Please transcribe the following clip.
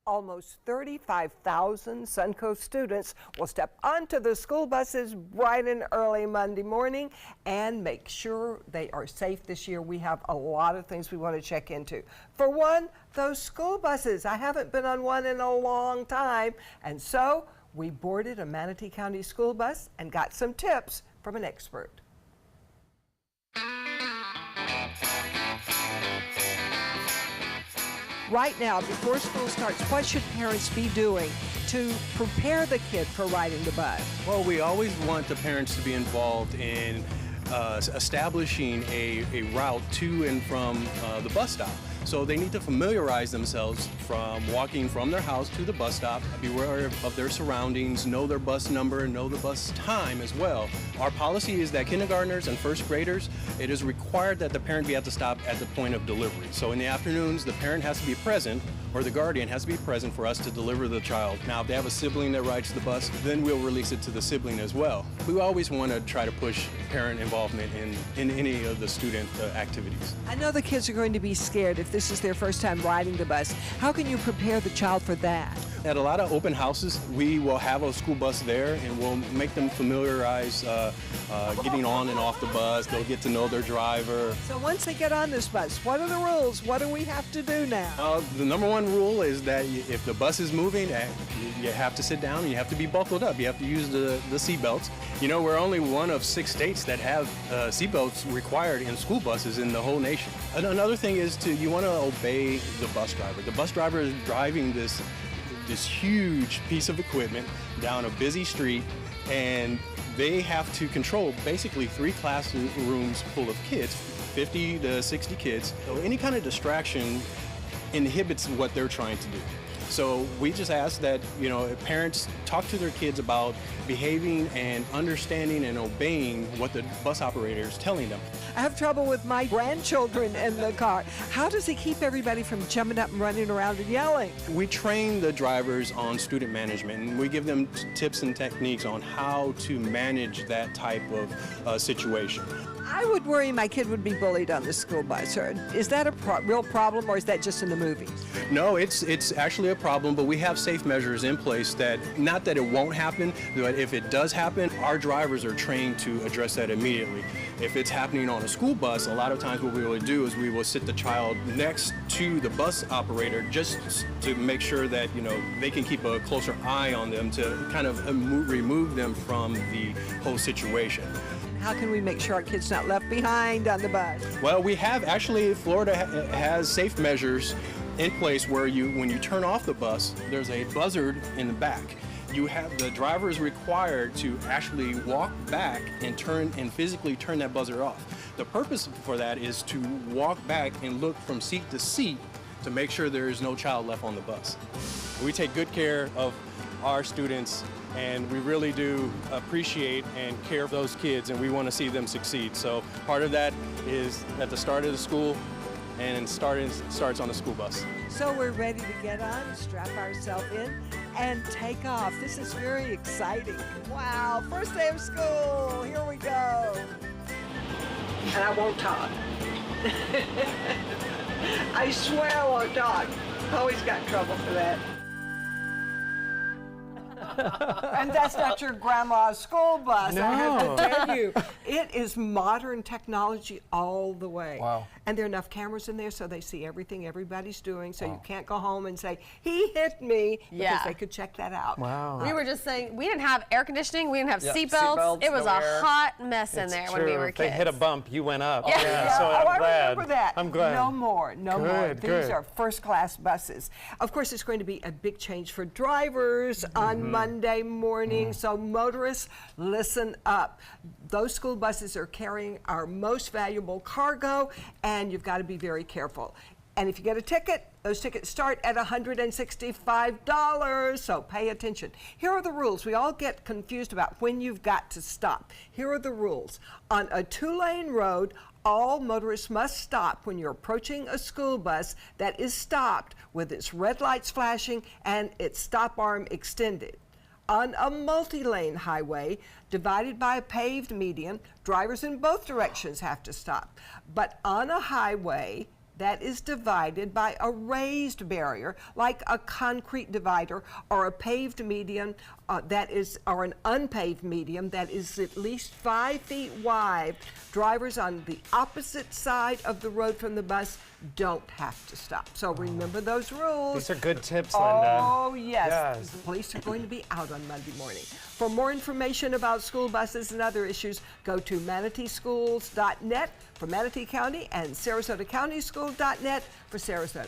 Almost 35,000 Suncoast students will step onto the school buses bright and early Monday morning and make sure they are safe this year. We have a lot of things we want to check into. For one, those school buses. I haven't been on one in a long time, and so we boarded a Manatee County school bus and got some tips from an expert. Right now, before school starts, what should parents be doing to prepare the kid for riding the bus? Well, we always want the parents to be involved in establishing a route to and from the bus stop. So they need to familiarize themselves from walking from their house to the bus stop, be aware of their surroundings, know their bus number, know the bus time as well. Our policy is that kindergartners and first graders, it is required that the parent be at the stop at the point of delivery. So in the afternoons, the parent has to be present, or the guardian has to be present for us to deliver the child. Now, if they have a sibling that rides the bus, then we'll release it to the sibling as well. We always want to try to push parent involvement in any of the student activities. I know the kids are going to be scared if this is their first time riding the bus. How can you prepare the child for that? At a lot of open houses, we will have a school bus there and we'll make them familiarize getting on and off the bus. They'll get to know their driver. So once they get on this bus, what are the rules? What do we have to do now? The number one rule is that if the bus is moving, you have to sit down and you have to be buckled up. You have to use the seat belts. You know, we're only one of 6 states that have seat belts required in school buses in the whole nation. And another thing is you want to obey the bus driver. The bus driver is driving this huge piece of equipment down a busy street, and they have to control basically 3 classrooms full of kids, 50 to 60 kids. So any kind of distraction inhibits what they're trying to do. So we just ask that, you know, parents talk to their kids about behaving and understanding and obeying what the bus operator is telling them. I have trouble with my grandchildren in the car. How does he keep everybody from jumping up and running around and yelling? We train the drivers on student management, and we give them tips and techniques on how to manage that type of situation. I would worry my kid would be bullied on the school bus. Is that a real problem, or is that just in the movies? No, it's actually a problem, but we have safe measures in place that, not that it won't happen, but if it does happen, our drivers are trained to address that immediately. If it's happening on a school bus, a lot of times what we will do is we will sit the child next to the bus operator just to make sure that, you know, they can keep a closer eye on them to kind of remove them from the whole situation. How can we make sure our kid's not left behind on the bus? Well, we have actually, Florida has safe measures in place where when you turn off the bus, there's a buzzard in the back. The driver is required to actually walk back and physically turn that buzzer off. The purpose for that is to walk back and look from seat to seat to make sure there is no child left on the bus. We take good care of our students, and we really do appreciate and care for those kids, and we want to see them succeed. So part of that is at the start of the school, and starts on the school bus. So we're ready to get on, strap ourselves in, and take off. This is very exciting. Wow, first day of school, here we go. And I won't talk. I swear I won't talk. Always got trouble for that. And that's not your grandma's school bus, no. I have to tell you. It is modern technology all the way. Wow. And there are enough cameras in there so they see everything everybody's doing, so you can't go home and say, he hit me, because they could check that out. Wow. We were just saying, we didn't have air conditioning, we didn't have seatbelts, seatbelts. It was no a air. hot mess in there when we were If kids. they hit a bump, you went up. Yeah. So I'm glad. I remember that. I'm glad. No more, no more. These Good. are first-class buses. Of course, it's going to be a big change for drivers on Monday morning, so motorists, listen up. Those school buses are carrying our most valuable cargo, and you've got to be very careful. And if you get a ticket, those tickets start at $165, so pay attention. Here are the rules. We all get confused about when you've got to stop. Here are the rules. On a 2-lane road, all motorists must stop when you're approaching a school bus that is stopped with its red lights flashing and its stop arm extended. On a multi-lane highway divided by a paved median, drivers in both directions have to stop. But on a highway that is divided by a raised barrier, like a concrete divider or a paved median or an unpaved median that is at least 5 feet wide, drivers on the opposite side of the road from the bus don't have to stop. So remember those rules. These are good tips, Linda. Oh, yes. Yes. The police are going to be out on Monday morning. For more information about school buses and other issues, go to manateeschools.net for Manatee County and SarasotaCountySchool.net for Sarasota.